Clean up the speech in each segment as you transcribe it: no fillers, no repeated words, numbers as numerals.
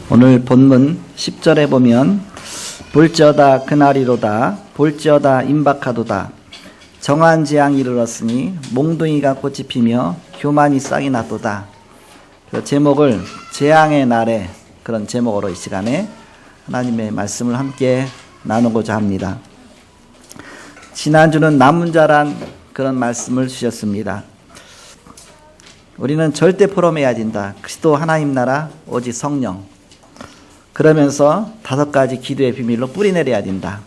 오늘 본문 10절에 보면 볼지어다 그날이로다 볼지어다 임박하도다 정한 재앙이 이르렀으니 몽둥이가 꽃이 피며 교만이 싹이 났도다. 그 제목을 재앙의 날에 그런 제목으로 이 시간에 하나님의 말씀을 함께 나누고자 합니다. 지난주는 남은 자란 그런 말씀을 주셨습니다. 우리는 절대 포럼해야 된다. 그리스도 하나님 나라 오직 성령. 그러면서 5가지 기도의 비밀로 뿌리내려야 된다.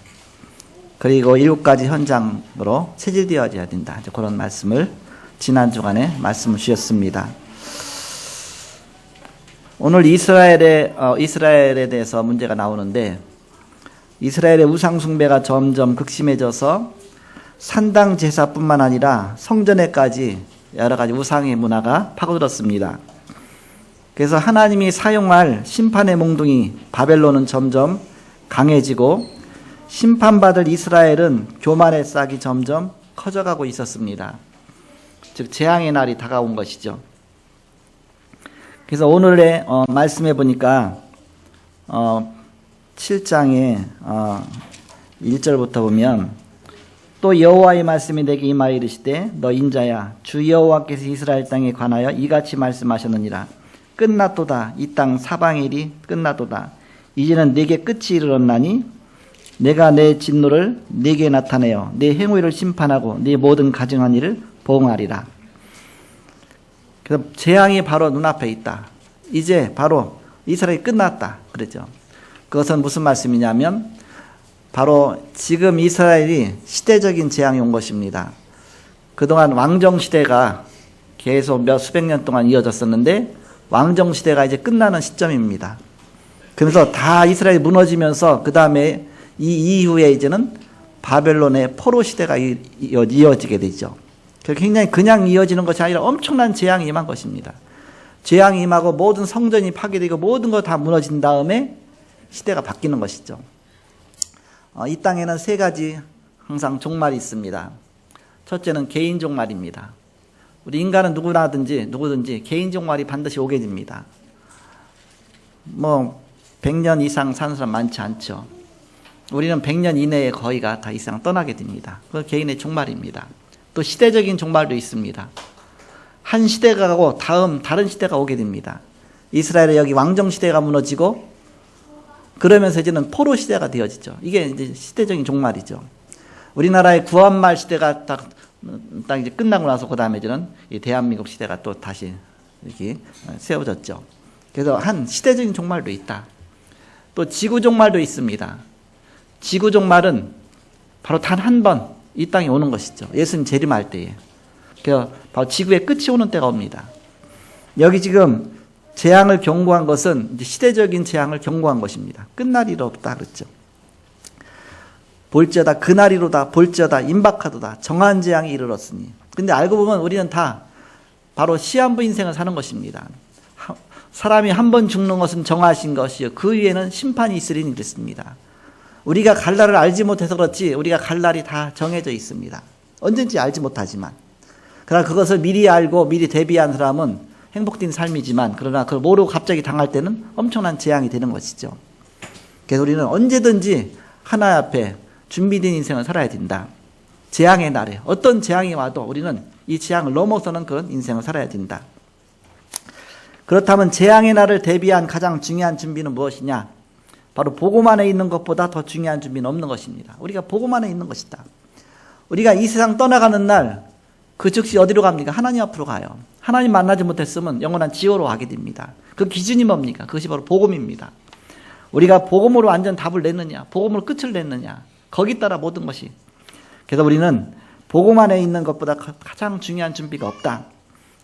그리고 7가지 현장으로 체질되어져야 된다. 그런 말씀을 지난 주간에 말씀을 주셨습니다. 오늘 이스라엘에 대해서 문제가 나오는데, 이스라엘의 우상숭배가 점점 극심해져서 산당 제사뿐만 아니라 성전에까지 여러 가지 우상의 문화가 파고들었습니다. 그래서 하나님이 사용할 심판의 몽둥이 바벨론은 점점 강해지고 심판받을 이스라엘은 교만의 싹이 점점 커져가고 있었습니다. 즉 재앙의 날이 다가온 것이죠. 그래서 오늘의 말씀해 보니까 7장의 1절부터 보면 또 여호와의 말씀이 내게 임하여 이르시되 너 인자야 주 여호와께서 이스라엘 땅에 관하여 이같이 말씀하셨느니라. 끝났도다. 이 땅 사방의 일이 끝났도다. 이제는 내게 끝이 이르렀나니 내가 내 진노를 네게 나타내어 내 행위를 심판하고 네 모든 가증한 일을 보응하리라. 그래서 재앙이 바로 눈앞에 있다. 이제 바로 이스라엘이 끝났다. 그랬죠. 그것은 무슨 말씀이냐면 바로 지금 이스라엘이 시대적인 재앙이 온 것입니다. 그동안 왕정시대가 계속 수백 년 동안 이어졌었는데 왕정시대가 이제 끝나는 시점입니다. 그래서 다 이스라엘이 무너지면서 그 다음에 이 이후에 이제는 바벨론의 포로 시대가 이어지게 되죠. 굉장히 그냥 이어지는 것이 아니라 엄청난 재앙이 임한 것입니다. 재앙이 임하고 모든 성전이 파괴되고 모든 거 다 무너진 다음에 시대가 바뀌는 것이죠. 이 땅에는 3가지 항상 종말이 있습니다. 첫째는 개인 종말입니다. 우리 인간은 누구든지 개인 종말이 반드시 오게 됩니다. 100년 이상 사는 사람 많지 않죠. 우리는 100년 이내에 거의가 다 이상 떠나게 됩니다. 그건 개인의 종말입니다. 또 시대적인 종말도 있습니다. 한 시대가 가고 다른 시대가 오게 됩니다. 이스라엘의 여기 왕정 시대가 무너지고 그러면서 이제는 포로 시대가 되어지죠. 이게 이제 시대적인 종말이죠. 우리나라의 구한말 시대가 딱 이제 끝나고 나서 그 다음에 이제는 이 대한민국 시대가 또 다시 이렇게 세워졌죠. 그래서 한 시대적인 종말도 있다. 또 지구 종말도 있습니다. 지구 종말은 바로 단 한 번 이 땅에 오는 것이죠. 예수님 재림할 때에. 그래서 바로 지구의 끝이 오는 때가 옵니다. 여기 지금 재앙을 경고한 것은 이제 시대적인 재앙을 경고한 것입니다. 끝날이로 없다 그랬죠. 볼지어다 그날이로다 볼지어다 임박하도다 정한 재앙이 이르렀으니. 근데 알고 보면 우리는 다 바로 시한부 인생을 사는 것입니다. 사람이 한 번 죽는 것은 정하신 것이요 그 위에는 심판이 있으리니 그랬습니다. 우리가 갈 날을 알지 못해서 그렇지 우리가 갈 날이 다 정해져 있습니다. 언젠지 알지 못하지만. 그러나 그것을 미리 알고 미리 대비한 사람은 행복된 삶이지만 그러나 그걸 모르고 갑자기 당할 때는 엄청난 재앙이 되는 것이죠. 그래서 우리는 언제든지 하나님 앞에 준비된 인생을 살아야 된다. 재앙의 날에 어떤 재앙이 와도 우리는 이 재앙을 넘어서는 그런 인생을 살아야 된다. 그렇다면 재앙의 날을 대비한 가장 중요한 준비는 무엇이냐? 바로 복음 안에 있는 것보다 더 중요한 준비는 없는 것입니다. 우리가 복음 안에 있는 것이다. 우리가 이 세상 떠나가는 날 그 즉시 어디로 갑니까? 하나님 앞으로 가요. 하나님 만나지 못했으면 영원한 지옥으로 가게 됩니다. 그 기준이 뭡니까? 그것이 바로 복음입니다. 우리가 복음으로 완전 답을 냈느냐, 복음으로 끝을 냈느냐, 거기 따라 모든 것이. 그래서 우리는 복음 안에 있는 것보다 가장 중요한 준비가 없다.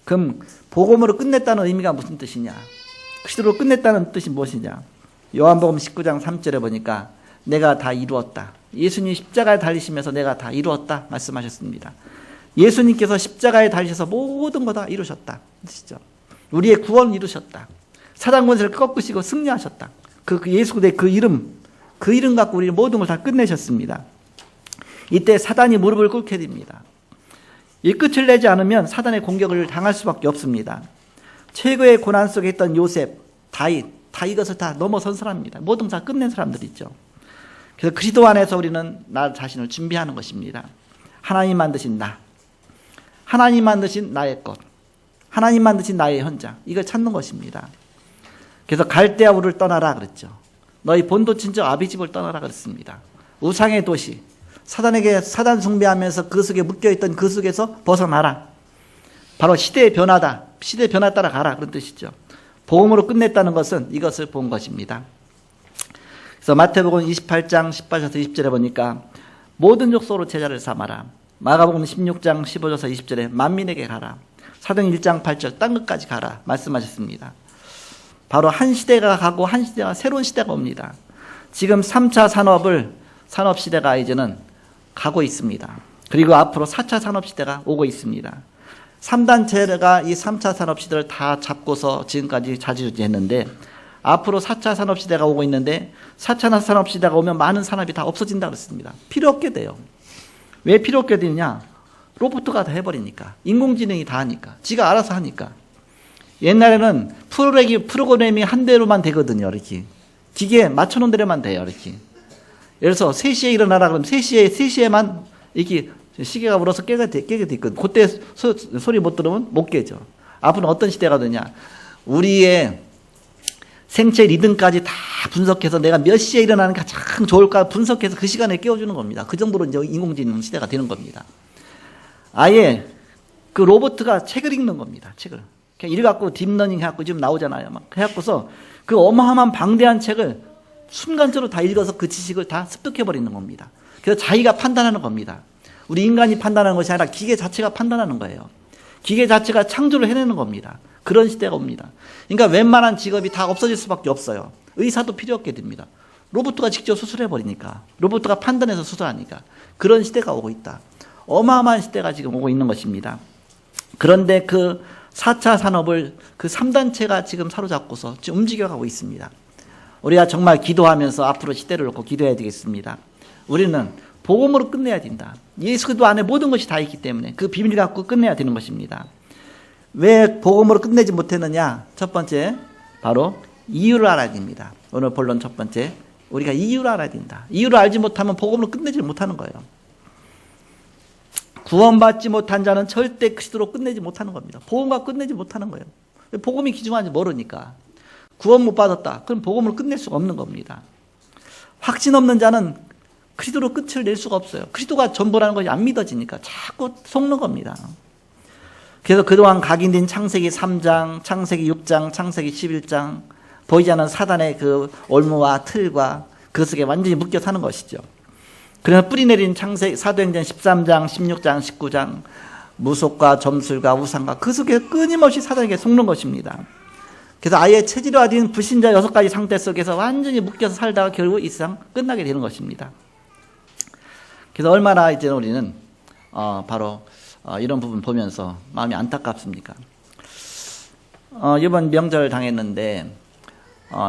그럼 복음으로 끝냈다는 의미가 무슨 뜻이냐? 그리스도로 끝냈다는 뜻이 무엇이냐? 요한복음 19장 3절에 보니까 내가 다 이루었다. 예수님이 십자가에 달리시면서 내가 다 이루었다 말씀하셨습니다. 예수님께서 십자가에 달리셔서 모든 거 다 이루셨다. 뜻이죠. 우리의 구원을 이루셨다. 사단 권세를 꺾으시고 승리하셨다. 그 예수의 그 이름 갖고 우리 모든 걸 다 끝내셨습니다. 이때 사단이 무릎을 꿇게 됩니다. 이 끝을 내지 않으면 사단의 공격을 당할 수밖에 없습니다. 최고의 고난 속에 있던 요셉, 다윗 다 이것을 다 넘어선 사람입니다. 모든 다 끝낸 사람들이 있죠. 그래서 그리스도 안에서 우리는 나 자신을 준비하는 것입니다. 하나님 만드신 나, 하나님 만드신 나의 것, 하나님 만드신 나의 현장, 이걸 찾는 것입니다. 그래서 갈대아 우를 떠나라 그랬죠. 너희 본토 친척 아비집을 떠나라 그랬습니다. 우상의 도시, 사단에게 사단 숭배하면서 그 속에 묶여있던 그 속에서 벗어나라. 바로 시대의 변화다. 시대의 변화 따라 가라, 그런 뜻이죠. 복음으로 끝냈다는 것은 이것을 본 것입니다. 그래서 마태복음 28장 18절에서 20절에 보니까 모든 족속으로 제자를 삼아라. 마가복음 16장 15절에서 20절에 만민에게 가라. 사도행 1장 8절 땅 끝까지 가라 말씀하셨습니다. 바로 한 시대가 가고 한 시대가 새로운 시대가 옵니다. 지금 3차 산업시대가 이제는 가고 있습니다. 그리고 앞으로 4차 산업시대가 오고 있습니다. 3단체가 이 3차 산업시대를 다 잡고서 지금까지 자지우지했는데 앞으로 4차 산업시대가 오고 있는데 4차 산업시대가 오면 많은 산업이 다 없어진다고 했습니다. 필요 없게 돼요. 왜 필요 없게 되느냐? 로봇가 다 해버리니까. 인공지능이 다 하니까. 지가 알아서 하니까. 옛날에는 프로그램이 한 대로만 되거든요. 이렇게. 기계에 맞춰놓은 대로만 돼요. 이렇게. 예를 들어서 3시에 일어나라 그러면 3시에만 이렇게 시계가 울어서 깨게 돼 있거든요. 그때 소리 못 들으면 못 깨죠. 앞으로는 어떤 시대가 되냐? 우리의 생체 리듬까지 다 분석해서 내가 몇 시에 일어나는 게 가장 좋을까 분석해서 그 시간에 깨워주는 겁니다. 그 정도로 이제 인공지능 시대가 되는 겁니다. 아예 그 로봇가 책을 읽는 겁니다. 책을. 그냥 읽어갖고 딥러닝 해갖고 지금 나오잖아요. 막 해갖고서 그 어마어마한 방대한 책을 순간적으로 다 읽어서 그 지식을 다 습득해버리는 겁니다. 그래서 자기가 판단하는 겁니다. 우리 인간이 판단하는 것이 아니라 기계 자체가 판단하는 거예요. 기계 자체가 창조를 해내는 겁니다. 그런 시대가 옵니다. 그러니까 웬만한 직업이 다 없어질 수밖에 없어요. 의사도 필요 없게 됩니다. 로봇가 직접 수술해버리니까. 로봇가 판단해서 수술하니까. 그런 시대가 오고 있다. 어마어마한 시대가 지금 오고 있는 것입니다. 그런데 그 4차 산업을 그 3단체가 지금 사로잡고서 지금 움직여가고 있습니다. 우리가 정말 기도하면서 앞으로 시대를 놓고 기도해야 되겠습니다. 우리는 복음으로 끝내야 된다. 예수 그리스도 안에 모든 것이 다 있기 때문에 그 비밀을 갖고 끝내야 되는 것입니다. 왜 복음으로 끝내지 못했느냐? 첫 번째, 바로 이유를 알아야 됩니다. 오늘 본론 첫 번째, 우리가 이유를 알아야 된다. 이유를 알지 못하면 복음으로 끝내지 못하는 거예요. 구원받지 못한 자는 절대 그리스도로 끝내지 못하는 겁니다. 복음과 끝내지 못하는 거예요. 복음이 기중한지 모르니까. 구원 못 받았다. 그럼 복음을 끝낼 수가 없는 겁니다. 확신 없는 자는 그리스도로 끝을 낼 수가 없어요. 그리스도가 전부라는 것이 안 믿어지니까 자꾸 속는 겁니다. 그래서 그동안 각인된 창세기 3장, 창세기 6장, 창세기 11장 보이지 않는 사단의 그 올무와 틀과 그 속에 완전히 묶여 사는 것이죠. 그래서 뿌리 내린 사도행전 13장, 16장, 19장 무속과 점술과 우상과 그 속에 끊임없이 사단에게 속는 것입니다. 그래서 아예 체질화된 불신자 6가지 상태 속에서 완전히 묶여서 살다가 결국 이 세상 끝나게 되는 것입니다. 그래서 얼마나 이제 우리는 바로 이런 부분 보면서 마음이 안타깝습니까? 이번 명절 당했는데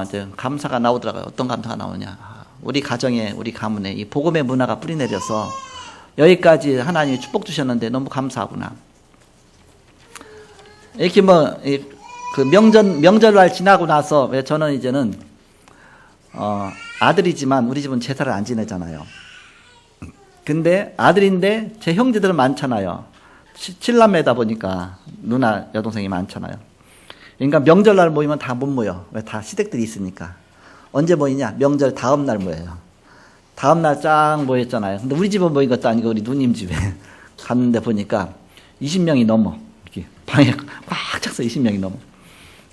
이제 감사가 나오더라고요. 어떤 감사가 나오냐? 우리 가정에, 우리 가문에 이 복음의 문화가 뿌리내려서 여기까지 하나님이 축복 주셨는데 너무 감사하구나. 이렇게 그 명절날 지나고 나서 왜 저는 이제는 아들이지만 우리 집은 제사를 안 지내잖아요. 근데 아들인데 제 형제들은 많잖아요. 7남매다 보니까 누나 여동생이 많잖아요. 그러니까 명절날 모이면 다 못 모여. 왜? 다 시댁들이 있으니까. 언제 모이냐? 명절 다음날 모여요. 다음날 쫙 모였잖아요. 근데 우리 집에 모인 것도 아니고 우리 누님 집에 갔는데 보니까 20명이 넘어. 이렇게 방에 꽉 차서 20명이 넘어.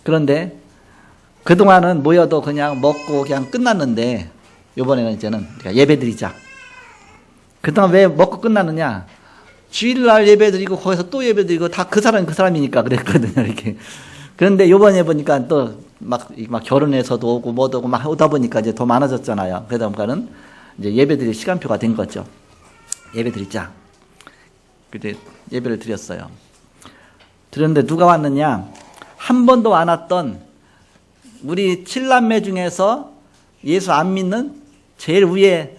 그런데 그동안은 모여도 그냥 먹고 그냥 끝났는데 이번에는 이제는 우리가 예배 드리자. 그동안 왜 먹고 끝나느냐? 주일날 예배 드리고 거기서 또 예배 드리고 다 그 사람이니까 그랬거든요. 이렇게. 그런데 이번에 보니까 또 막 결혼해서도 오고 뭐도 오고 막 오다 보니까 이제 더 많아졌잖아요. 그러다 보니까는 이제 예배 드릴 시간표가 된 거죠. 예배 드리자. 그때 예배를 드렸어요. 드렸는데 누가 왔느냐? 한 번도 안 왔던 우리 7남매 중에서 예수 안 믿는 제일 위에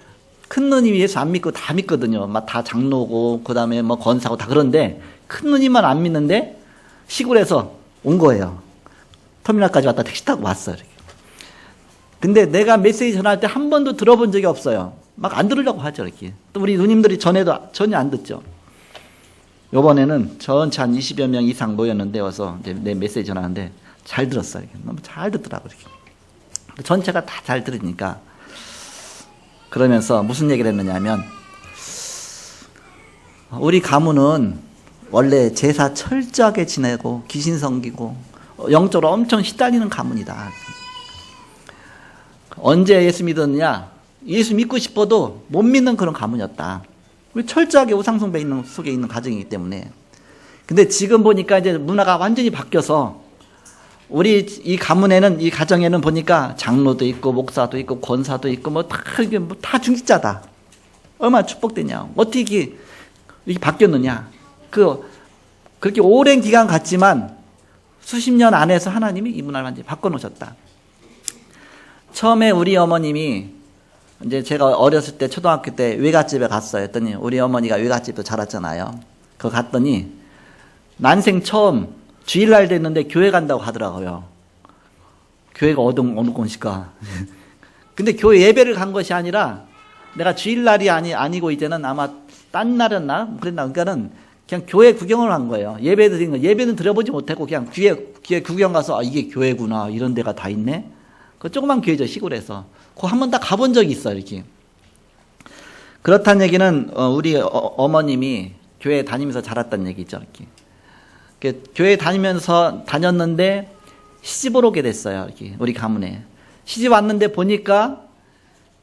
큰 누님이 예수 안 믿고 다 믿거든요. 막 다 장로고 그다음에 뭐 권사고 다 그런데 큰 누님만 안 믿는데 시골에서 온 거예요. 터미널까지 왔다 택시 타고 왔어요. 이렇게. 근데 내가 메시지 전할 때 한 번도 들어본 적이 없어요. 막 안 들으려고 하죠, 이렇게. 또 우리 누님들이 전에도 전혀 안 듣죠. 요번에는 전체 한 20여 명 이상 모였는데 와서 이제 내 메시지 전하는데 잘 들었어요. 이렇게. 너무 잘 듣더라고요. 이렇게. 전체가 다 잘 들으니까. 그러면서 무슨 얘기를 했느냐 하면, 우리 가문은 원래 제사 철저하게 지내고 귀신 섬기고 영적으로 엄청 시달리는 가문이다. 언제 예수 믿었느냐? 예수 믿고 싶어도 못 믿는 그런 가문이었다. 우리 철저하게 우상숭배 속에 있는 가정이기 때문에. 근데 지금 보니까 이제 문화가 완전히 바뀌어서 우리 이 가문에는, 이 가정에는 보니까 장로도 있고 목사도 있고 권사도 있고 뭐 다 중직자다. 얼마나 축복되냐. 어떻게 이게 바뀌었느냐. 그렇게 오랜 기간 갔지만 수십 년 안에서 하나님이 이 문화를 완전히 바꿔놓으셨다. 처음에 우리 어머님이 이제 제가 어렸을 때 초등학교 때 외갓집에 갔어요. 했더니 우리 어머니가 외갓집도 자랐잖아요. 그거 갔더니 난생 처음 주일날 됐는데 교회 간다고 하더라고요. 교회가 어느 곳일까. 근데 교회 예배를 간 것이 아니라 내가 주일날이 아니고 이제는 아마 딴 날이었나? 그랬나? 그러니까는 그냥 교회 구경을 한 거예요. 예배 드린 거. 예배는 들어보지 못하고 그냥 교회 구경 가서, 아, 이게 교회구나. 이런 데가 다 있네. 그 조그만 교회죠, 시골에서. 그거 한번 다 가본 적이 있어요, 이렇게. 그렇다는 얘기는, 우리 어머님이 교회 다니면서 자랐다는 얘기죠, 이렇게. 교회 다녔는데 시집을 오게 됐어요, 이렇게. 우리 가문에. 시집 왔는데 보니까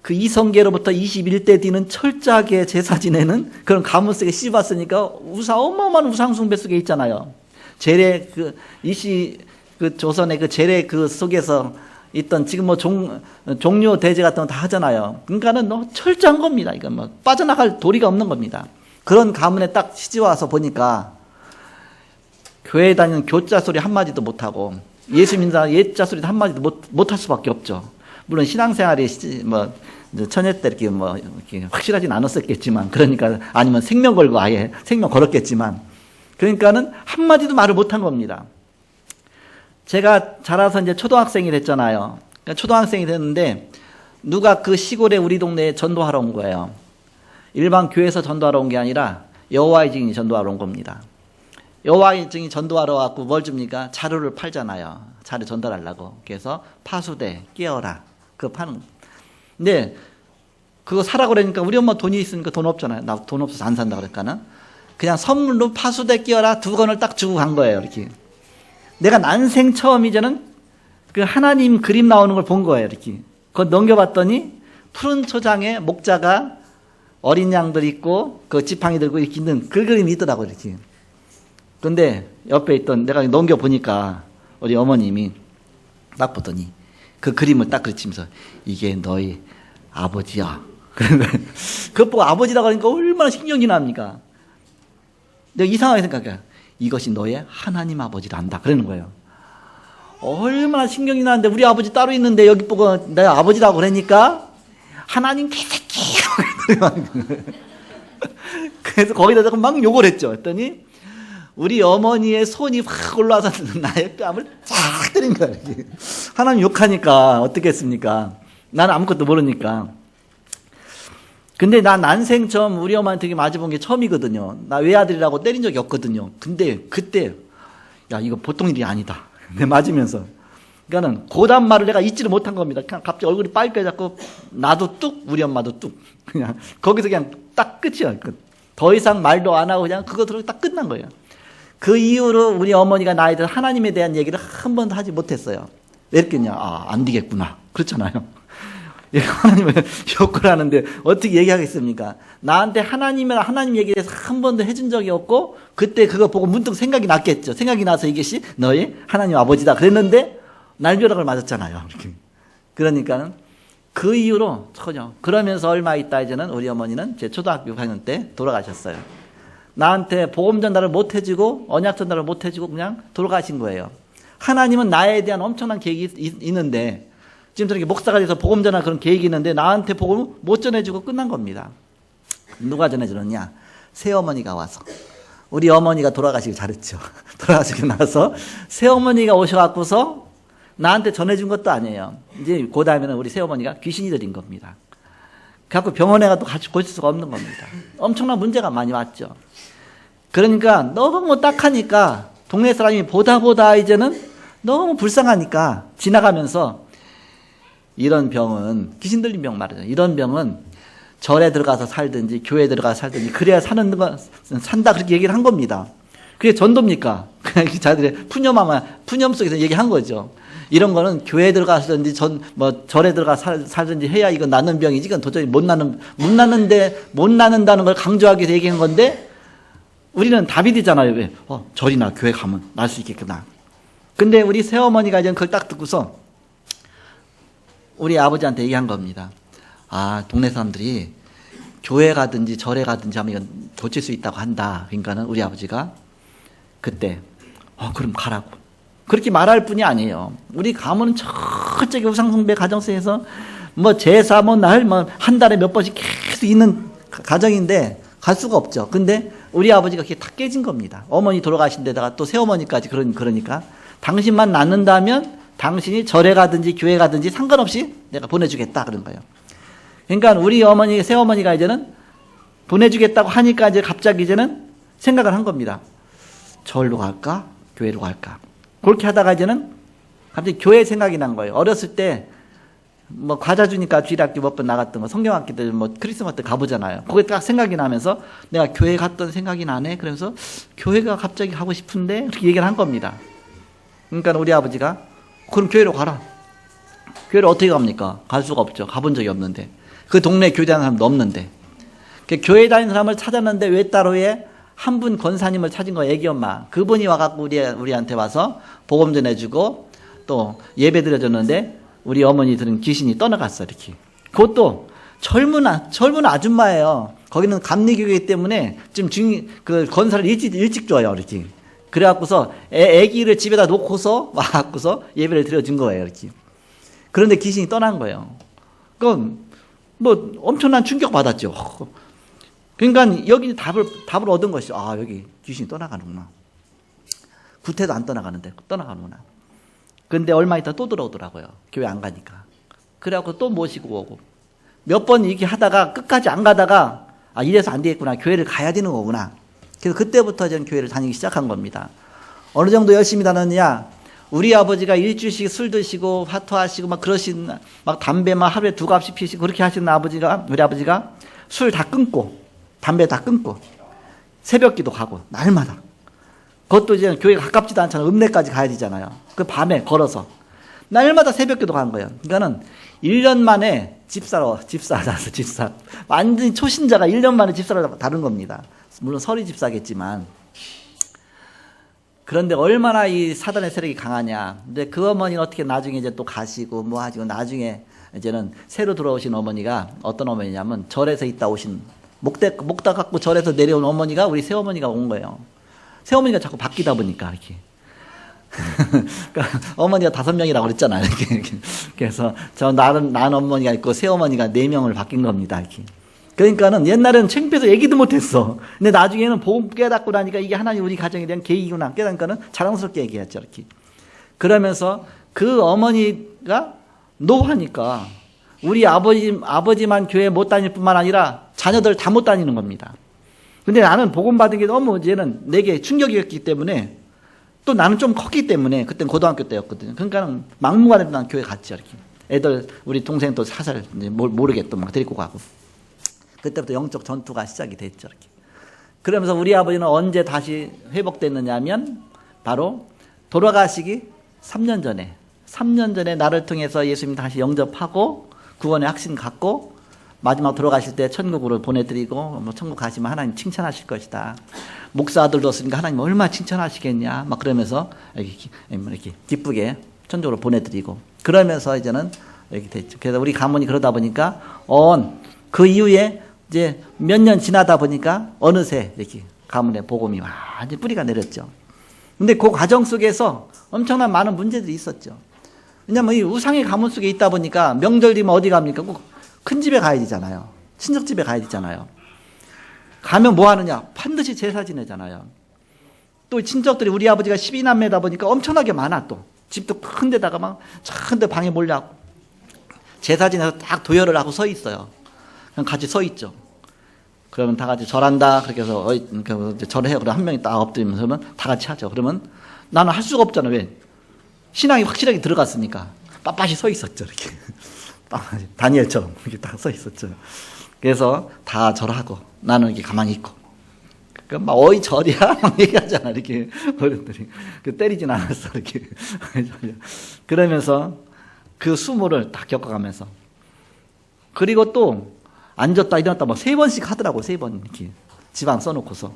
그 이성계로부터 21대 뒤는 철저하게 제사 지내는 그런 가문 속에 시집 왔으니까 어마어마한 우상숭배 속에 있잖아요. 재래 조선의 그 재래 그 속에서 있던 지금 뭐 종료 대제 같은 거 다 하잖아요. 그러니까는 너무 철저한 겁니다. 이건 뭐 빠져나갈 도리가 없는 겁니다. 그런 가문에 딱 시집 와서 보니까 교회 다니는 교자 소리 한마디도 못하고 예수 믿는 사람 예자 소리도 한마디도 못할 수밖에 없죠. 물론 신앙생활이 처녀 때 이렇게 확실하진 않았었겠지만, 그러니까 아니면 생명 걸고 아예 생명 걸었겠지만, 그러니까는 한마디도 말을 못한 겁니다. 제가 자라서 이제 초등학생이 됐잖아요. 그러니까 초등학생이 됐는데 누가 그 시골에 우리 동네에 전도하러 온 거예요. 일반 교회에서 전도하러 온 게 아니라 여호와의 증인이 전도하러 온 겁니다. 여호와의 증인이 전도하러 왔고 뭘 줍니까? 자료를 팔잖아요. 자료 전달하려고. 그래서 파수대 끼어라. 그거 파는. 근데 그거 사라고 그러니까 우리 엄마 돈이 있으니까 돈 없잖아요. 나 돈 없어서 안 산다 그랬까는. 그냥 선물로 파수대 끼어라 2권을 딱 주고 간 거예요. 이렇게. 내가 난생 처음 이제는 그 하나님 그림 나오는 걸 본 거예요. 이렇게. 그거 넘겨봤더니 푸른 초장에 목자가 어린 양들 있고 그 지팡이 들고 이렇게 있는 그 그림이 있더라고요. 이렇게. 근데 옆에 있던 내가 넘겨보니까 우리 어머님이 딱 보더니 그 그림을 딱 그리치면서 이게 너희 아버지야. 그것 보고 아버지라고 하니까 얼마나 신경이 납니까? 내가 이상하게 생각해. 이것이 너의 하나님 아버지란다. 그러는 거예요. 얼마나 신경이 나는데 우리 아버지 따로 있는데 여기 보고 내 아버지라고 그러니까 하나님 개새끼. 그래서 거기다 막 욕을 했죠. 했더니 우리 어머니의 손이 확 올라와서 나의 뺨을 쫙 때린 거야. 하나님 욕하니까 어떻겠습니까? 나는 아무것도 모르니까. 근데 나 난생 처음 우리 엄마한테 맞아본 게 처음이거든요. 나 외아들이라고 때린 적이 없거든요. 근데 그때 야 이거 보통 일이 아니다. 내 맞으면서. 그러니까는 고단 말을 내가 잊지를 못한 겁니다. 그냥 갑자기 얼굴이 빨개졌고 나도 뚝 우리 엄마도 뚝 그냥 거기서 그냥 딱 끝이야. 끝. 더 이상 말도 안 하고 그냥 그거 들어 딱 끝난 거예요. 그 이후로 우리 어머니가 나에 대해서 하나님에 대한 얘기를 한 번도 하지 못했어요. 왜 이랬겠냐? 아, 안 되겠구나. 그렇잖아요. 하나님을 욕을 하는데 어떻게 얘기하겠습니까? 나한테 하나님 얘기에 대해서 한 번도 해준 적이 없고 그때 그거 보고 문득 생각이 났겠죠. 생각이 나서 이것이 너희 하나님 아버지다. 그랬는데 날벼락을 맞았잖아요. 이렇게. 그러니까는 그 이후로 전혀. 그러면서 얼마 있다 이제는 우리 어머니는 제 초등학교 6학년 때 돌아가셨어요. 나한테 복음 전달을 못 해주고 언약 전달을 못 해주고 그냥 돌아가신 거예요. 하나님은 나에 대한 엄청난 계획이 있는데 지금 저렇게 목사가 돼서 복음 전할 그런 계획이 있는데 나한테 복음을 못 전해주고 끝난 겁니다. 누가 전해주느냐? 새어머니가 와서. 우리 어머니가 돌아가시길 잘했죠. 돌아가시고 나서 새어머니가 오셔갖고서 나한테 전해준 것도 아니에요. 이제 그 다음에는 우리 새어머니가 귀신이 들인 겁니다. 그래갖고 병원에 가도 같이 고칠 수가 없는 겁니다. 엄청난 문제가 많이 왔죠. 그러니까 너무 딱하니까 동네 사람이 보다 이제는 너무 불쌍하니까 지나가면서 이런 병은 귀신 들린 병 말이죠. 이런 병은 절에 들어가서 살든지 교회에 들어가서 살든지 그래야 산다 그렇게 얘기를 한 겁니다. 그게 전도입니까? 그냥 자들의 푸념 속에서 얘기한 거죠. 이런 거는 교회에 들어가서든지 절에 들어가서 살든지 해야 이건 낫는 병이지. 이건 도저히 못 낫는다는 걸 강조하기 위해서 얘기한 건데 우리는 다비드잖아요. 왜? 절이나 교회 가면 날 수 있겠구나. 근데 우리 새어머니가 이제 그걸 딱 듣고서 우리 아버지한테 얘기한 겁니다. 아, 동네 사람들이 교회 가든지 절에 가든지 하면 이건 고칠 수 있다고 한다. 그러니까는 우리 아버지가 그때 그럼 가라고. 그렇게 말할 뿐이 아니에요. 우리 가문은 철저하게 우상숭배 가정에서 제사 한 달에 몇 번씩 계속 있는 가정인데 갈 수가 없죠. 근데 우리 아버지가 그게 다 깨진 겁니다. 어머니 돌아가신 데다가 또 새어머니까지 그러니까 당신만 낳는다면 당신이 절에 가든지 교회 가든지 상관없이 내가 보내주겠다 그런 거예요. 그러니까 우리 새어머니가 이제는 보내주겠다고 하니까 이제 갑자기 이제는 생각을 한 겁니다. 절로 갈까? 교회로 갈까? 그렇게 하다가 이제는 갑자기 교회 생각이 난 거예요. 어렸을 때 과자 주니까 주일학교 몇 번 나갔던 거, 성경학교 때 크리스마스 때 가보잖아요. 그게 딱 생각이 나면서 내가 교회 갔던 생각이 나네. 그러면서 교회가 갑자기 가고 싶은데 그렇게 얘기를 한 겁니다. 그러니까 우리 아버지가 그럼 교회로 가라. 교회를 어떻게 갑니까? 갈 수가 없죠. 가본 적이 없는데. 그 동네에 교회 다니는 사람도 없는데. 교회 다니는 사람을 찾았는데 외따로에 한 분 권사님을 찾은 거예요. 애기 엄마. 그분이 와갖고 우리한테 와서 복음 전해주고 또 예배 드려줬는데 우리 어머니들은 귀신이 떠나갔어. 이렇게. 그것도 젊은 아줌마예요. 거기는 감리교회이기 때문에 좀 그 권사를 일찍 줘요. 이렇게. 그래갖고서 애기를 집에다 놓고서 와갖고서 예배를 드려준 거예요. 이렇게. 그런데 귀신이 떠난 거예요. 그건 엄청난 충격 받았죠. 그러니까 여기 답을 얻은 것이죠. 아, 여기 귀신이 떠나가는구나. 구태도 안 떠나가는데 떠나가는구나. 근데 얼마 있다 또 들어오더라고요. 교회 안 가니까. 그래갖고 또 모시고 오고. 몇 번 이렇게 하다가 끝까지 안 가다가 이래서 안 되겠구나. 교회를 가야 되는 거구나. 그래서 그때부터 저는 교회를 다니기 시작한 겁니다. 어느 정도 열심히 다녔냐? 우리 아버지가 일주일씩 술 드시고 화투하시고 담배 하루에 2갑씩 피시고 그렇게 하시는 우리 아버지가 술 다 끊고 담배 다 끊고 새벽기도 가고 날마다. 그것도 이제 교회가 가깝지도 않잖아요. 읍내까지 가야 되잖아요. 그 밤에 걸어서 날마다 새벽기도 간 거예요. 그러니까는 1년 만에 집사. 완전히 초신자가 1년 만에 집사를 다른 겁니다. 물론 서리 집사겠지만. 그런데 얼마나 이 사단의 세력이 강하냐. 근데 그 어머니는 어떻게 나중에 이제 또 가시고 하시고 나중에 이제는 새로 들어오신 어머니가 어떤 어머니냐면 절에서 있다 오신 목다 갖고 절에서 내려온 어머니가 우리 새어머니가 온 거예요. 새어머니가 자꾸 바뀌다 보니까 이렇게. 그러니까 어머니가 5명이라고 그랬잖아요. 이렇게. 그래서 난 어머니가 있고 새어머니가 4명을 바뀐 겁니다. 이렇게. 그러니까는 옛날에는 창피해서 얘기도 못했어. 근데 나중에는 복음 깨닫고 나니까 이게 하나님 우리 가정에 대한 계획이구나 깨닫니까는 자랑스럽게 얘기했죠. 이렇게. 그러면서 그 어머니가 노하니까 우리 아버지만 교회 못 다닐 뿐만 아니라 자녀들 다 못 다니는 겁니다. 근데 나는 복음 받은 게 너무 이제는 내게 충격이었기 때문에 또 나는 좀 컸기 때문에 그때는 고등학교 때였거든요. 그러니까 막무가내로 난 교회 갔죠. 이렇게. 애들 우리 동생 또 사살 모르게 또 막 데리고 가고. 그때부터 영적 전투가 시작이 됐죠. 이렇게. 그러면서 우리 아버지는 언제 다시 회복됐느냐면 바로 돌아가시기 3년 전에 나를 통해서 예수님 다시 영접하고 구원의 확신 갖고 마지막 돌아가실 때 천국으로 보내드리고 천국 가시면 하나님 칭찬하실 것이다. 목사 아들 뒀으니까 하나님 얼마나 칭찬하시겠냐 막 그러면서 이렇게 기쁘게 천국으로 보내드리고 그러면서 이제는 이렇게 됐죠. 그래서 우리 가문이 그러다 보니까 그 이후에 이제 몇 년 지나다 보니까 어느새 이렇게 가문의 복음이 완전히 뿌리가 내렸죠. 근데 그 과정 속에서 엄청난 많은 문제들이 있었죠. 왜냐면 이 우상의 가문 속에 있다 보니까 명절 되면 어디 갑니까? 꼭 큰 집에 가야 되잖아요. 친척집에 가야 되잖아요. 가면 뭐 하느냐? 반드시 제사 지내잖아요. 또 친척들이 우리 아버지가 12남매다 보니까 엄청나게 많아 또. 집도 큰 데다가 막 큰 데 방에 몰려갖고 제사진에서 딱 도열을 하고 서 있어요. 그냥 같이 서 있죠. 그러면 다 같이 절한다. 그렇게 해서 절해요. 그럼 한 명이 딱 엎드리면서 그러면 다 같이 하죠. 그러면 나는 할 수가 없잖아. 왜? 신앙이 확실하게 들어갔으니까. 빳빳이 서 있었죠. 이렇게. 다니엘처럼 이렇게 딱 서 있었죠. 그래서 다 절하고 나는 이렇게 가만히 있고. 그럼 막 어이 절이야? 막 얘기하잖아. 이렇게 어른들이. 때리진 않았어. 이렇게. 그러면서 그 수모를 다 겪어가면서. 그리고 또 앉았다 일어났다 막 3번씩 하더라고. 3번 이렇게 지방 써놓고서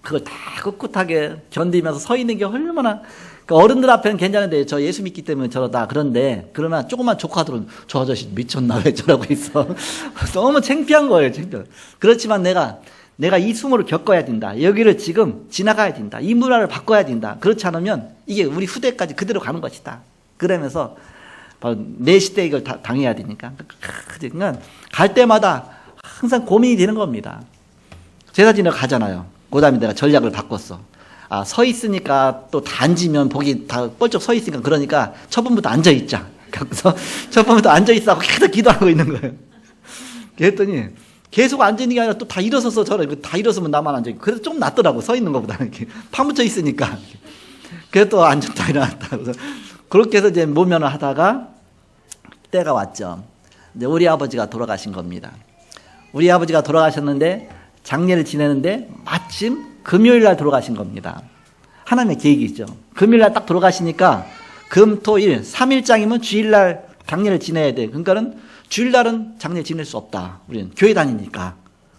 그걸 다 꿋꿋하게 견디면서 서 있는 게 얼마나 어른들 앞에는 괜찮은데 저 예수 믿기 때문에 저러다. 그런데 그러나 조그만 조카들은 저 아저씨 미쳤나 왜 저러고 있어. 너무 창피한 거예요. 창피해. 그렇지만 내가 이 수모를 겪어야 된다. 여기를 지금 지나가야 된다. 이 문화를 바꿔야 된다. 그렇지 않으면 이게 우리 후대까지 그대로 가는 것이다. 그러면서 내 시대에 이걸 당해야 되니까. 그러니까 갈 때마다 항상 고민이 되는 겁니다. 제사 지내러 가잖아요. 그 다음에 내가 전략을 바꿨어. 아, 서 있으니까 또 다 앉으면 복이 다 뻘쩍 서 있으니까 그러니까 첫 번부터 앉아있자. 그래서 첫 번부터 앉아있어 하고 계속 기도하고 있는 거예요. 그랬더니 계속 앉아있는 게 아니라 또 다 일어서서 다 일어서면 나만 앉아있고. 그래서 좀 낫더라고. 서 있는 것보다. 이렇게 파묻혀 있으니까. 그래서 또 앉았다 일어났다. 그래서 그렇게 해서 이제 모면을 하다가 때가 왔죠. 이제 우리 아버지가 돌아가신 겁니다. 우리 아버지가 돌아가셨는데 장례를 지내는데 마침 금요일 날 돌아가신 겁니다. 하나님의 계획이죠. 금요일 날 딱 돌아가시니까 금, 토, 일, 3일장이면 주일날 장례를 지내야 돼. 그러니까는 주일날은 장례 지낼 수 없다. 우리는 교회 다니니까.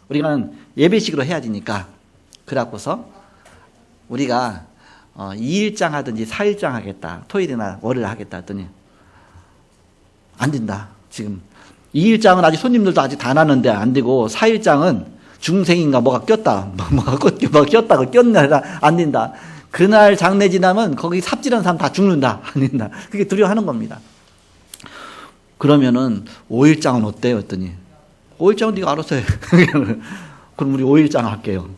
우리는 예배식으로 해야 되니까. 그래갖고서 우리가 2일장 하든지 4일장 하겠다. 토요일이나 월요일 하겠다 했더니 안 된다. 지금 2일장은 아직 손님들도 아직 다 나는데 안 되고 4일장은 중생인가 뭐가 꼈다. 뭐가 꼈다고 꼈나 안 된다. 그날 장례 지나면 거기 삽질하는 사람 다 죽는다. 안 된다. 그게 두려워하는 겁니다. 그러면은 5일장은 어때요? 했더니 5일장은 네가 알아서 해. 그럼 우리 5일장 할게요.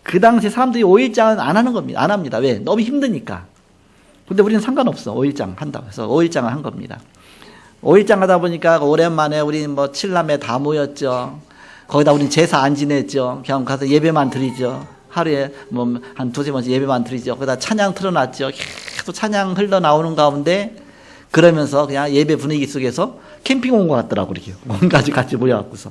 그 당시 사람들이 5일장은 안 하는 겁니다. 안 합니다. 왜? 너무 힘드니까. 근데 우리는 상관없어. 5일장 한다고 해서 5일장을 한 겁니다. 5일장 하다 보니까 오랜만에 우리 뭐 칠남매 다 모였죠. 거기다 우리 제사 안 지냈죠. 그냥 가서 예배만 드리죠. 하루에 뭐 한 2-3번씩 예배만 드리죠. 거기다 찬양 틀어놨죠. 계속 찬양 흘러나오는 가운데 그러면서 그냥 예배 분위기 속에서 캠핑 온 것 같더라고. 이렇게 온 가지 같이 모여갖고서.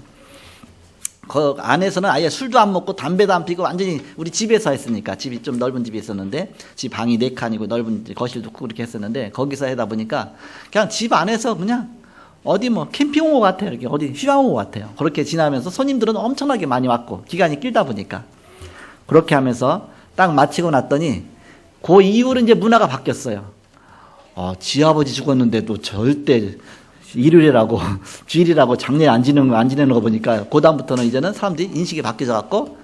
그 안에서는 아예 술도 안 먹고 담배도 안 피고 완전히 우리 집에서 했으니까. 집이 좀 넓은 집이 있었는데 집 방이 4칸이고 넓은 거실도 크고 그렇게 했었는데 거기서 하다 보니까 그냥 집 안에서 그냥 어디 뭐 캠핑 온 것 같아요. 이렇게 어디 휴양 온 것 같아요. 그렇게 지나면서 손님들은 엄청나게 많이 왔고 기간이 길다 보니까 그렇게 하면서 딱 마치고 났더니 그 이후로 이제 문화가 바뀌었어요. 지아버지 죽었는데도 절대 일요일이라고 주일이라고 장례 안 지내는 거 보니까 그 다음부터는 이제는 사람들이 인식이 바뀌어서 갖고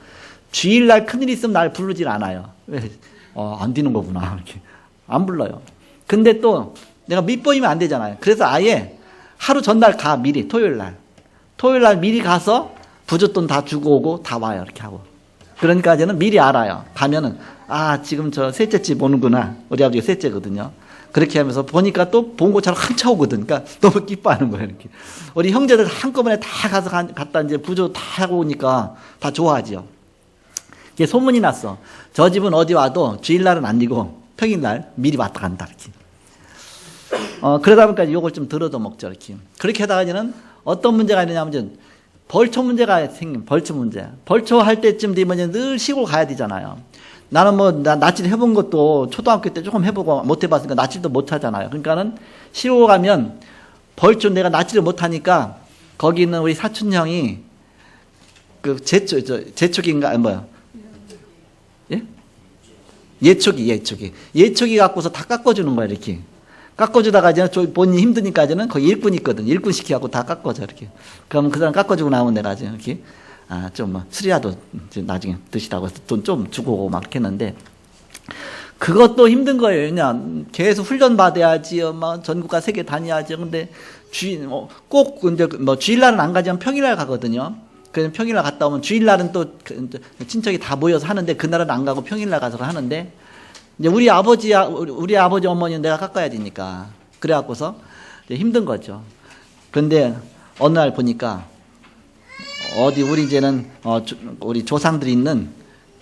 주일날 큰일 있으면 날 부르질 않아요. 왜? 안 되는 거구나. 이렇게 안 불러요. 근데 또 내가 밑보이면 안 되잖아요. 그래서 아예 하루 전날 가. 미리 토요일날 미리 가서 부조돈 다 주고 오고 다 와요. 이렇게 하고. 그러니까 이제는 미리 알아요. 가면은 지금 저 셋째 집 오는구나. 우리 아버지가 셋째거든요. 그렇게 하면서 보니까 또 본 것처럼 한차 오거든. 그러니까 너무 기뻐하는 거예요. 이렇게. 우리 형제들 한꺼번에 다 가서 갔다 이제 부조 다 하고 오니까 다 좋아하죠. 이게 소문이 났어. 저 집은 어디 와도 주일날은 안 되고 평일날 미리 왔다 간다. 이렇게. 그러다 보니까 이걸 좀 들어도 먹죠. 이렇게. 그렇게 하다가 이제는 어떤 문제가 있느냐면 벌초 문제가 생긴 벌초 문제. 벌초 할 때쯤 되면 늘 시골 가야 되잖아요. 나는 뭐 낯질 해본 것도 초등학교 때 조금 해보고 못 해봤으니까 낯질도 못 하잖아요. 그러니까는 시골 가면 벌초 내가 낯질을 못 하니까 거기 있는 우리 사촌 형이 그 제초기인가 뭐야? 예? 예초기 갖고서 다 깎아주는 거야 이렇게. 깎아주다가 이제 본인이 힘드니까 이제는 거기 일꾼 있거든. 일꾼 시켜갖고 다 깎아줘 이렇게. 그럼 그 사람 깎아주고 나오면 내가 이제 이렇게 좀 뭐 술이라도 나중에 드시라고 해서 돈 좀 주고 오고 막 이렇게 했는데 그것도 힘든 거예요. 그냥 계속 훈련 받아야지, 전국과 세계 다녀야지. 근데 꼭 근데 뭐 주일날은 안 가지만 평일날 가거든요. 그래서 평일날 갔다 오면 주일날은 또 친척이 다 모여서 하는데 그날은 안 가고 평일날 가서 하는데 이제 우리 아버지 어머니는 내가 깎아야 되니까. 그래갖고서 이제 힘든 거죠. 그런데 어느 날 보니까 어디 우리 이제는 우리 조상들이 있는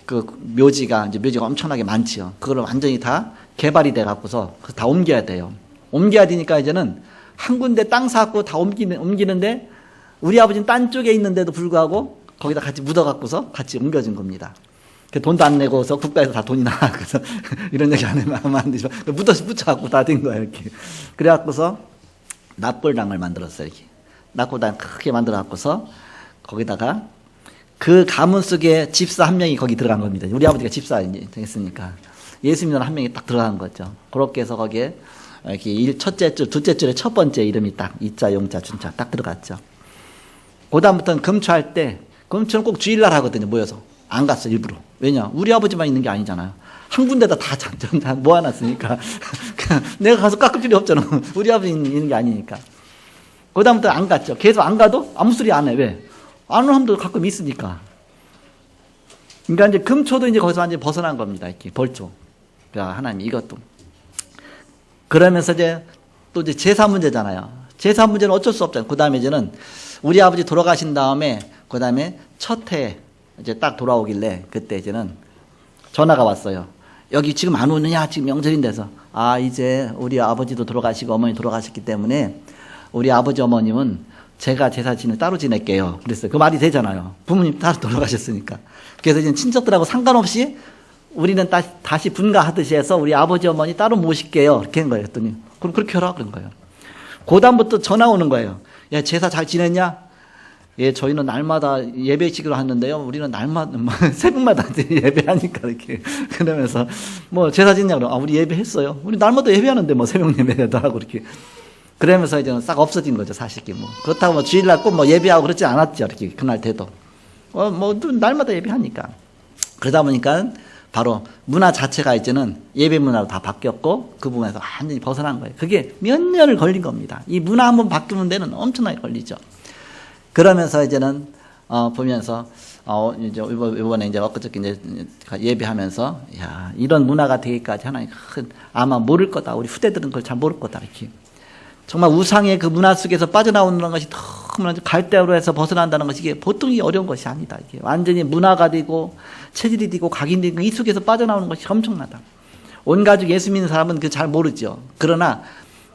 그 묘지가 엄청나게 많지요. 그걸 완전히 다 개발이 돼 갖고서 다 옮겨야 돼요. 옮겨야 되니까 이제는 한 군데 땅 사갖고 다 옮기는데 우리 아버지는 딴 쪽에 있는데도 불구하고 거기다 같이 묻어 갖고서 같이 옮겨진 겁니다. 돈도 안 내고서 국가에서 다 돈이 나와. 그래서 이런 얘기 하면 안 되죠. 붙여갖고 다 된 거예요, 이렇게. 그래갖고서 납골당을 만들었어요, 이렇게. 납골당 크게 만들어갖고서 거기다가 그 가문 속에 집사 한 명이 거기 들어간 겁니다. 우리 아버지가 집사 됐으니까. 예수 믿는 한 명이 딱 들어간 거죠. 그렇게 해서 거기에 이렇게 첫째 줄, 둘째 줄에 첫 번째 이름이 딱 이자, 용자, 준자 딱 들어갔죠. 그다음부터는 금초할 때, 금초는 꼭 주일날 하거든요, 모여서. 안 갔어, 일부러. 왜냐? 우리 아버지만 있는 게 아니잖아요. 한 군데다 다 모아놨으니까. 내가 가서 깎을 필요 없잖아. 우리 아버지 있는 게 아니니까. 그다음부터 안 갔죠. 계속 안 가도 아무 소리 안 해. 왜? 안 오는 사람도 가끔 있으니까. 그러니까 이제 금초도 이제 거기서 완전히 벗어난 겁니다. 이렇게 벌초. 야, 하나님 이것도. 그러면서 이제 또 이제 제사 문제잖아요. 제사 문제는 어쩔 수 없잖아요. 그다음에 이제는 우리 아버지 돌아가신 다음에 그다음에 첫 해 이제 딱 돌아오길래 그때 이제는 전화가 왔어요. 여기 지금 안 오느냐? 지금 명절인데서. 아, 이제 우리 아버지도 돌아가시고 어머니 돌아가셨기 때문에 우리 아버지 어머님은 제가 제사 따로 지낼게요. 그랬어요. 그 말이 되잖아요. 부모님 따로 돌아가셨으니까. 그래서 이제 친척들하고 상관없이 우리는 다시 분가하듯이 해서 우리 아버지 어머니 따로 모실게요. 이렇게 한 거예요. 했더니 그럼 그렇게 하라 그런 거예요. 그 다음부터 전화 오는 거예요. 야, 제사 잘 지냈냐? 예, 저희는 날마다 예배식으로 하는데요. 우리는 날마다, 새벽마다 예배하니까, 이렇게. 그러면서, 제사 지내냐? 그러면, 우리 예배했어요. 우리 날마다 예배하는데, 새벽 예배도 하고, 이렇게. 그러면서 이제는 싹 없어진 거죠, 사실이. 그렇다고 주일날 꼭 예배하고 그러지 않았죠, 이렇게. 그날 돼도. 날마다 예배하니까. 그러다 보니까, 바로 문화 자체가 이제는 예배 문화로 다 바뀌었고, 그 부분에서 완전히 벗어난 거예요. 그게 몇 년을 걸린 겁니다. 이 문화 한번 바뀌는 데는 엄청나게 걸리죠. 그러면서 이제는 보면서 이제 이번에 이제 엊그저께 이제 예배하면서 야, 이런 문화가 되기까지 하나님 아마 모를 거다. 우리 후대들은 그걸 잘 모를 거다. 이렇게 정말 우상의 그 문화 속에서 빠져나오는 것이 너무나 갈대로 해서 벗어난다는 것이 이게 보통이 어려운 것이 아니다. 이게 완전히 문화가 되고 체질이 되고 각인이 되고 이 속에서 빠져나오는 것이 엄청나다. 온 가족 예수 믿는 사람은 그 잘 모르죠. 그러나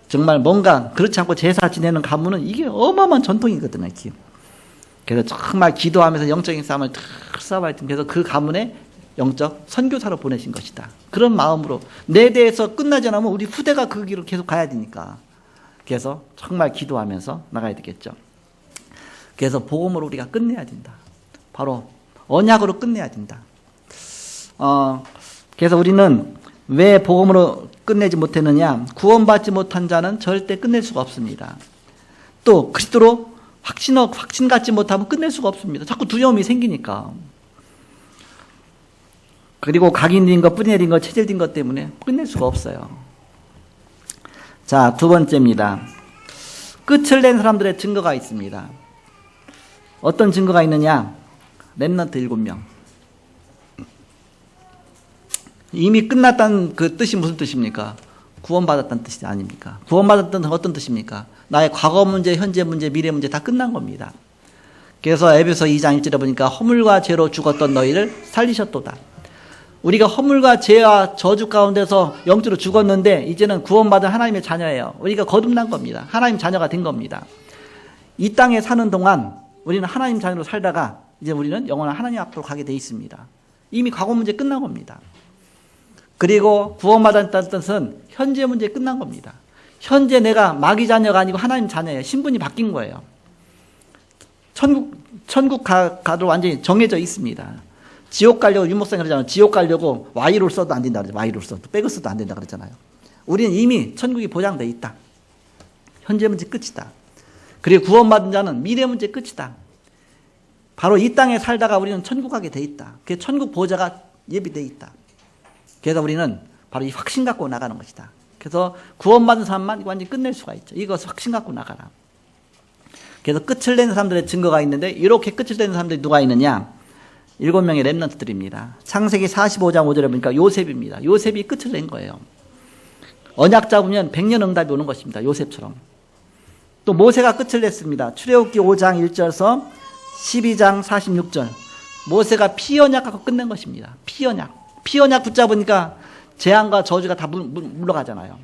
정말 뭔가 그렇지 않고 제사 지내는 가문은 이게 어마어마한 전통이거든요. 이렇게. 그래서 정말 기도하면서 영적인 싸움을 싸워야 돼. 그래서 그 가문에 영적 선교사로 보내신 것이다. 그런 마음으로 내 대에서 끝나지 않으면 우리 후대가 그 길로 계속 가야 되니까. 그래서 정말 기도하면서 나가야 되겠죠. 그래서 복음으로 우리가 끝내야 된다. 바로 언약으로 끝내야 된다. 그래서 우리는 왜 복음으로 끝내지 못했느냐? 구원받지 못한 자는 절대 끝낼 수가 없습니다. 또 그리스도로 확신 갖지 못하면 끝낼 수가 없습니다. 자꾸 두려움이 생기니까. 그리고 각인된 것, 뿌리내린 것, 체질된 것 때문에 끝낼 수가 없어요. 자, 두 번째입니다. 끝을 낸 사람들의 증거가 있습니다. 어떤 증거가 있느냐? 렘넌트 7명. 이미 끝났다는 그 뜻이 무슨 뜻입니까? 구원받았다는 뜻이 아닙니까? 구원받았다는 어떤 뜻입니까? 나의 과거 문제, 현재 문제, 미래 문제 다 끝난 겁니다. 그래서 에베소 2장 1절에 보니까 허물과 죄로 죽었던 너희를 살리셨도다. 우리가 허물과 죄와 저주 가운데서 영적으로 죽었는데 이제는 구원받은 하나님의 자녀예요. 우리가 거듭난 겁니다. 하나님 자녀가 된 겁니다. 이 땅에 사는 동안 우리는 하나님 자녀로 살다가 이제 우리는 영원한 하나님 앞으로 가게 돼 있습니다. 이미 과거 문제 끝난 겁니다. 그리고 구원받았다는 뜻은 현재 문제 끝난 겁니다. 현재 내가 마귀 자녀가 아니고 하나님 자녀예요. 신분이 바뀐 거예요. 천국 가도 완전히 정해져 있습니다. 지옥 가려고 유목사님 그러잖아요. 지옥 가려고 Y를 써도 안 된다 그러죠. Y를 써도 백을 써도 안 된다 그러잖아요. 우리는 이미 천국이 보장돼 있다. 현재 문제 끝이다. 그리고 구원받은 자는 미래 문제 끝이다. 바로 이 땅에 살다가 우리는 천국 가게 돼 있다. 그 천국 보좌가 예비돼 있다. 그래서 우리는 바로 이 확신 갖고 나가는 것이다. 그래서 구원받은 사람만 완전히 끝낼 수가 있죠. 이것을 확신 갖고 나가라. 그래서 끝을 내는 사람들의 증거가 있는데 이렇게 끝을 내는 사람들이 누가 있느냐? 7명의 렘넌트들입니다. 창세기 45장 5절에 보니까 요셉입니다. 요셉이 끝을 낸 거예요. 언약 잡으면 100년 응답이 오는 것입니다. 요셉처럼. 또 모세가 끝을 냈습니다. 출애굽기 5장 1절에서 12장 46절. 모세가 피언약하고 끝낸 것입니다. 피언약 붙잡으니까 재앙과 저주가 다 물러가잖아요.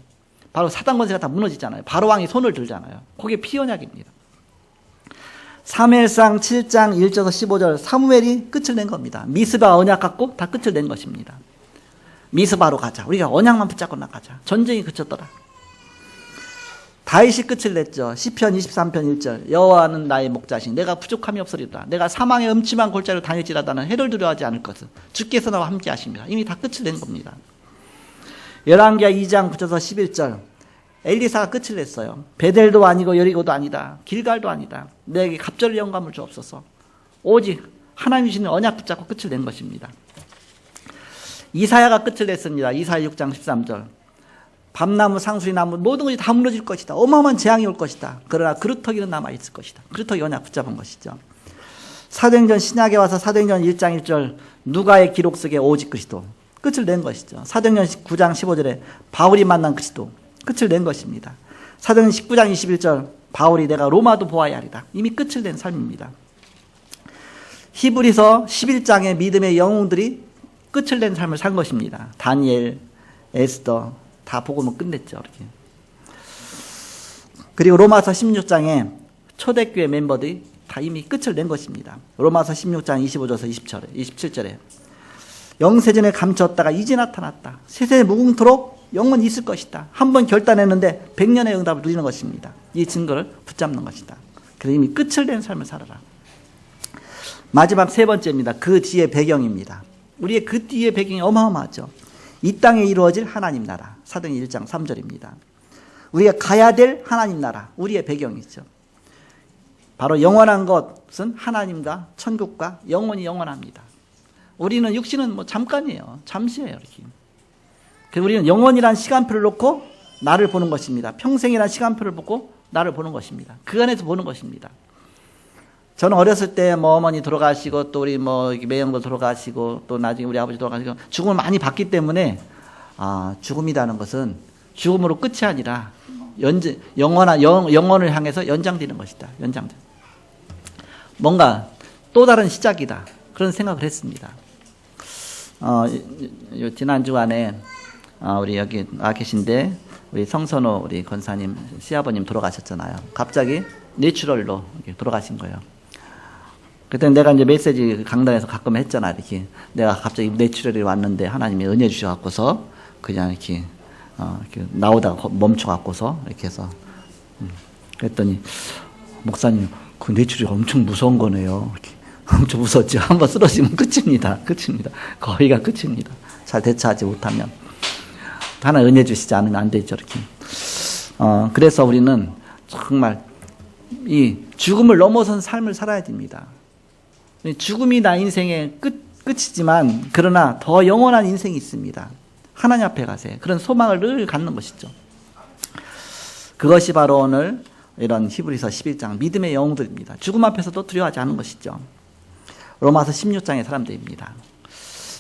바로 사단 권세가 다 무너지잖아요. 바로 왕이 손을 들잖아요. 그게 피언약입니다. 사무엘상 7장 1절에서 15절 사무엘이 끝을 낸 겁니다. 미스바 언약 갖고 다 끝을 낸 것입니다. 미스바로 가자. 우리가 언약만 붙잡고 나가자. 전쟁이 그쳤더라. 다윗이 끝을 냈죠. 시편 23편 1절. 여호와는 나의 목자신 내가 부족함이 없으리로다. 내가 사망의 음침한 골짜기로 다닐지라다는 해를 두려워하지 않을 것은 주께서 나와 함께 하십니다. 이미 다 끝을 낸 겁니다. 열왕기하 2장 9절에서 11절. 엘리사가 끝을 냈어요. 베델도 아니고 여리고도 아니다. 길갈도 아니다. 내게 갑절의 영감을 주옵소서. 오직 하나님 주시는 언약 붙잡고 끝을 낸 것입니다. 이사야가 끝을 냈습니다. 이사야 6장 13절. 밤나무, 상수리나무 모든 것이 다 무너질 것이다. 어마어마한 재앙이 올 것이다. 그러나 그루터기는 남아있을 것이다. 그루터기 언약 붙잡은 것이죠. 사도행전 신약에 와서 사도행전 1장 1절 누가의 기록 속에 오직 그리스도 끝을 낸 것이죠. 사도행전 9장 15절에 바울이 만난 그리스도 끝을 낸 것입니다. 사도행전 19장 21절 바울이 내가 로마도 보아야 하리다. 이미 끝을 낸 삶입니다. 히브리서 11장의 믿음의 영웅들이 끝을 낸 삶을 산 것입니다. 다니엘, 에스더 다 복음을 끝냈죠. 이렇게. 그리고 로마서 16장에 초대교회 멤버들이 다 이미 끝을 낸 것입니다. 로마서 16장 25절에서 27절에 영세전에 감추었다가 이제 나타났다. 세세에 무궁토록 영원히 있을 것이다. 한번 결단했는데 100년의 응답을 누리는 것입니다. 이 증거를 붙잡는 것이다. 그래서 이미 끝을 낸 삶을 살아라. 마지막 세 번째입니다. 그 뒤의 배경입니다. 우리의 그 뒤의 배경이 어마어마하죠. 이 땅에 이루어질 하나님 나라. 사도행전 1장 3절입니다. 우리가 가야 될 하나님 나라. 우리의 배경이죠. 바로 영원한 것은 하나님과 천국과 영원히 영원합니다. 우리는 육신은 뭐 잠깐이에요. 잠시예요. 이렇게. 그래서 우리는 영원이란 시간표를 놓고 나를 보는 것입니다. 평생이란 시간표를 보고 나를 보는 것입니다. 그 안에서 보는 것입니다. 저는 어렸을 때 뭐 어머니 돌아가시고 또 우리 뭐 매형도 돌아가시고 또 나중에 우리 아버지 돌아가시고 죽음을 많이 봤기 때문에 죽음이라는 것은 죽음으로 끝이 아니라 영원을 향해서 연장되는 것이다. 연장돼. 뭔가 또 다른 시작이다. 그런 생각을 했습니다. 지난 주간에 우리 여기 와 계신데 우리 성선호 우리 권사님 시아버님 돌아가셨잖아요. 갑자기 내추럴로 돌아가신 거예요. 그때 내가 이제 메시지 강단에서 가끔 했잖아. 이렇게 내가 갑자기 내추럴이 왔는데 하나님이 은혜 주셔갖고서 그냥 이렇게 나오다가 멈춰갖고서 이렇게 해서 그랬더니 목사님 그 내추럴이 엄청 무서운 거네요. 이렇게. 엄청 무섭죠. 한번 쓰러지면 끝입니다. 끝입니다. 거의가 끝입니다. 잘 대처하지 못하면 하나 은혜 주시지 않으면 안 되죠. 이렇게. 그래서 우리는 정말 이 죽음을 넘어선 삶을 살아야 됩니다. 죽음이 나 인생의 끝이지만 그러나 더 영원한 인생이 있습니다. 하나님 앞에 가세요. 그런 소망을 늘 갖는 것이죠. 그것이 바로 오늘 이런 히브리서 11장 믿음의 영웅들입니다. 죽음 앞에서도 두려워하지 않은 것이죠. 로마서 16장의 사람들입니다.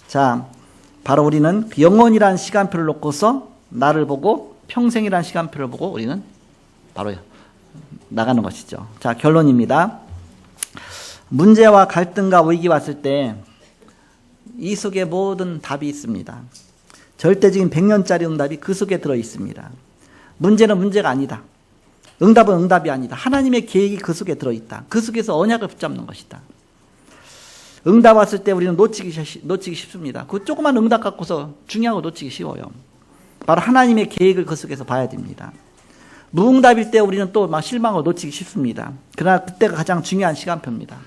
자, 바로 우리는 영원이라는 시간표를 놓고서 나를 보고 평생이라는 시간표를 보고 우리는 바로 나가는 것이죠. 자, 결론입니다. 문제와 갈등과 위기 왔을 때 이 속에 모든 답이 있습니다. 절대적인 100년짜리 응답이 그 속에 들어 있습니다. 문제는 문제가 아니다. 응답은 응답이 아니다. 하나님의 계획이 그 속에 들어 있다. 그 속에서 언약을 붙잡는 것이다. 응답 왔을 때 우리는 놓치기 쉽습니다. 그 조그만 응답 갖고서 중요한 거 놓치기 쉬워요. 바로 하나님의 계획을 그 속에서 봐야 됩니다. 무응답일 때 우리는 또 막 실망을 놓치기 쉽습니다. 그러나 그때가 가장 중요한 시간표입니다.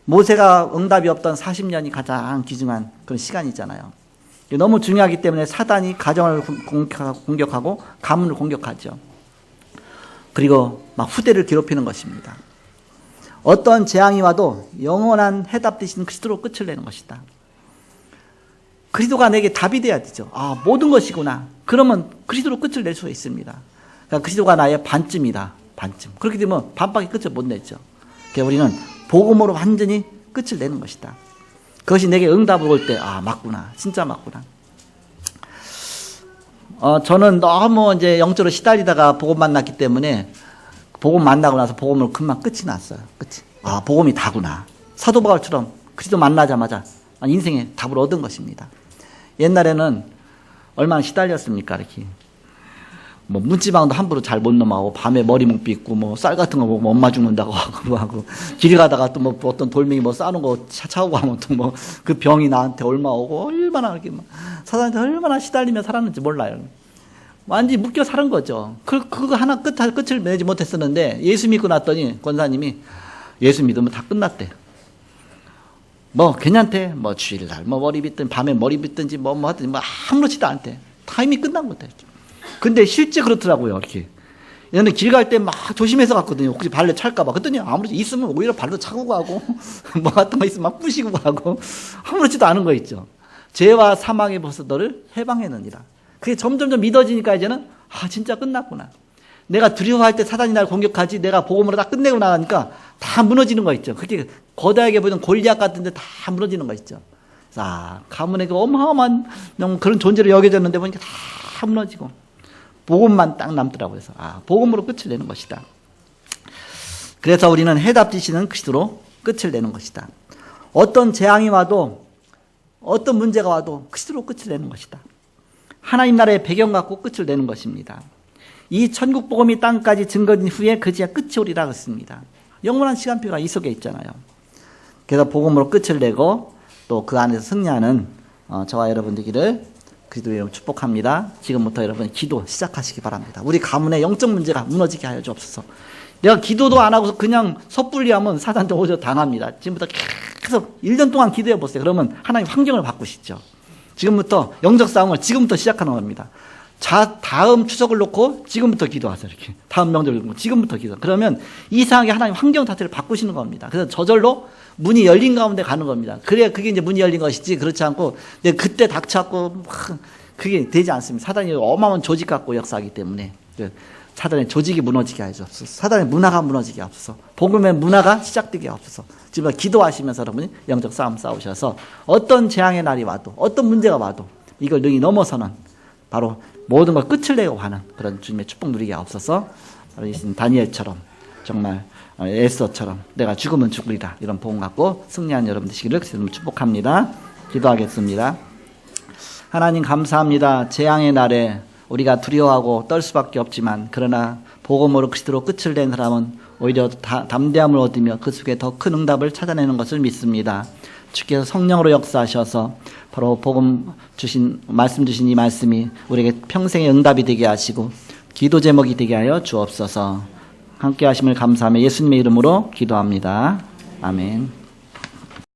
모세가 응답이 없던 40년이 가장 귀중한 그런 시간이잖아요. 너무 중요하기 때문에 사단이 가정을 공격하고 가문을 공격하죠. 그리고 막 후대를 괴롭히는 것입니다. 어떤 재앙이 와도 영원한 해답 되시는 그리스도로 끝을 내는 것이다. 그리스도가 내게 답이 돼야 되죠. 모든 것이구나. 그러면 그리스도로 끝을 낼 수가 있습니다. 그러니까 그리스도가 나의 반쯤이다. 반쯤. 그렇게 되면 반밖에 끝을 못 내죠. 그러니까 우리는 복음으로 완전히 끝을 내는 것이다. 그것이 내게 응답을 올 때, 아, 맞구나. 진짜 맞구나. 저는 너무 이제 영적으로 시달리다가 복음 만났기 때문에 복음 만나고 나서 복음으로 금방 끝이 났어요. 끝이. 아, 복음이 다구나. 사도 바울처럼 그리스도 만나자마자 인생의 답을 얻은 것입니다. 옛날에는 얼마나 시달렸습니까? 이렇게. 뭐 문지방도 함부로 잘 못 넘어가고 밤에 머리 못 빗고 뭐 쌀 같은 거 보고 엄마 죽는다고 하고 뭐 하고 길 가다가 또 뭐 어떤 돌멩이 뭐 싸는 거 차고 하면 또 뭐 그 병이 나한테 얼마 오고 얼마나 이렇게 막 사단한테 얼마나 시달리며 살았는지 몰라요. 완전히 묶여 사는 거죠. 그거 하나 끝을 내지 못했었는데 예수 믿고 났더니 권사님이 예수 믿으면 다 끝났대. 뭐 괜찮대. 뭐 주일날 뭐 머리 빗든 밤에 머리 빗든지 뭐 하든지 뭐 아무렇지도 않대. 타임이 끝난 거다. 근데 실제 그렇더라고요. 이렇게 얘는 길 갈 때 막 조심해서 갔거든요. 혹시 발로 찰까봐. 그랬더니 아무렇지 있으면 오히려 발로 차고 가고 뭐 같은 거 있으면 막 부시고 가고 아무렇지도 않은 거 있죠. 죄와 사망의 벌써 너를 해방했느니라. 그게 점점점 믿어지니까 이제는 아 진짜 끝났구나. 내가 두려워할 때 사단이 날 공격하지 내가 복음으로 다 끝내고 나가니까 다 무너지는 거 있죠. 그게 거대하게 보이는 골리앗 같은데 다 무너지는 거 있죠. 자, 가문의 그 어마어마한 그런 존재로 여겨졌는데 보니까 다 무너지고 복음만 딱 남더라고요. 그래서 아, 복음으로 끝을 내는 것이다. 그래서 우리는 해답지시는 그리스도로 끝을 내는 것이다. 어떤 재앙이 와도 어떤 문제가 와도 그리스도로 끝을 내는 것이다. 하나님 나라의 배경 갖고 끝을 내는 것입니다. 이 천국 복음이 땅까지 증거된 후에 그지야 끝이 오리라 그랬습니다. 영원한 시간표가 이 속에 있잖아요. 그래서 복음으로 끝을 내고 또 그 안에서 승리하는 저와 여러분 되기를 그리스도의 이름으로 축복합니다. 지금부터 여러분 기도 시작하시기 바랍니다. 우리 가문의 영적 문제가 무너지게 하여 주옵소서. 내가 기도도 안 하고서 그냥 섣불리 하면 사단한테 오히려 당합니다. 지금부터 계속 1년 동안 기도해 보세요. 그러면 하나님 환경을 바꾸시죠. 지금부터 영적 싸움을 지금부터 시작하는 겁니다. 다음 추석을 놓고 지금부터 기도하세요. 이렇게 다음 명절을 놓고 지금부터 기도. 그러면 이상하게 하나님 환경 자체를 바꾸시는 겁니다. 그래서 저절로 문이 열린 가운데 가는 겁니다. 그래야 그게 이제 문이 열린 것이지 그렇지 않고 그때 닥쳐갖고 그게 되지 않습니다. 사단이 어마어마한 조직 갖고 역사하기 때문에 사단의 조직이 무너지게 하죠. 사단의 문화가 무너지게 없어서 복음의 문화가 시작되게 없어서 지금 기도하시면서 여러분이 영적 싸움 싸우셔서 어떤 재앙의 날이 와도 어떤 문제가 와도 이걸 능히 넘어서는 바로 모든 걸 끝을 내고 가는 그런 주님의 축복 누리게 없어서 다니엘처럼 정말 에스더처럼 내가 죽으면 죽으리라 이런 복음 갖고 승리한 여러분 되시기를 축복합니다. 기도하겠습니다. 하나님 감사합니다. 재앙의 날에 우리가 두려워하고 떨 수밖에 없지만 그러나 복음으로 그리스도로 끝을 낸 사람은 오히려 담대함을 얻으며 그 속에 더 큰 응답을 찾아내는 것을 믿습니다. 주께서 성령으로 역사하셔서 바로 복음 주신 말씀 주신 이 말씀이 우리에게 평생의 응답이 되게 하시고 기도 제목이 되게 하여 주옵소서. 함께 하심을 감사하며 예수님의 이름으로 기도합니다. 아멘.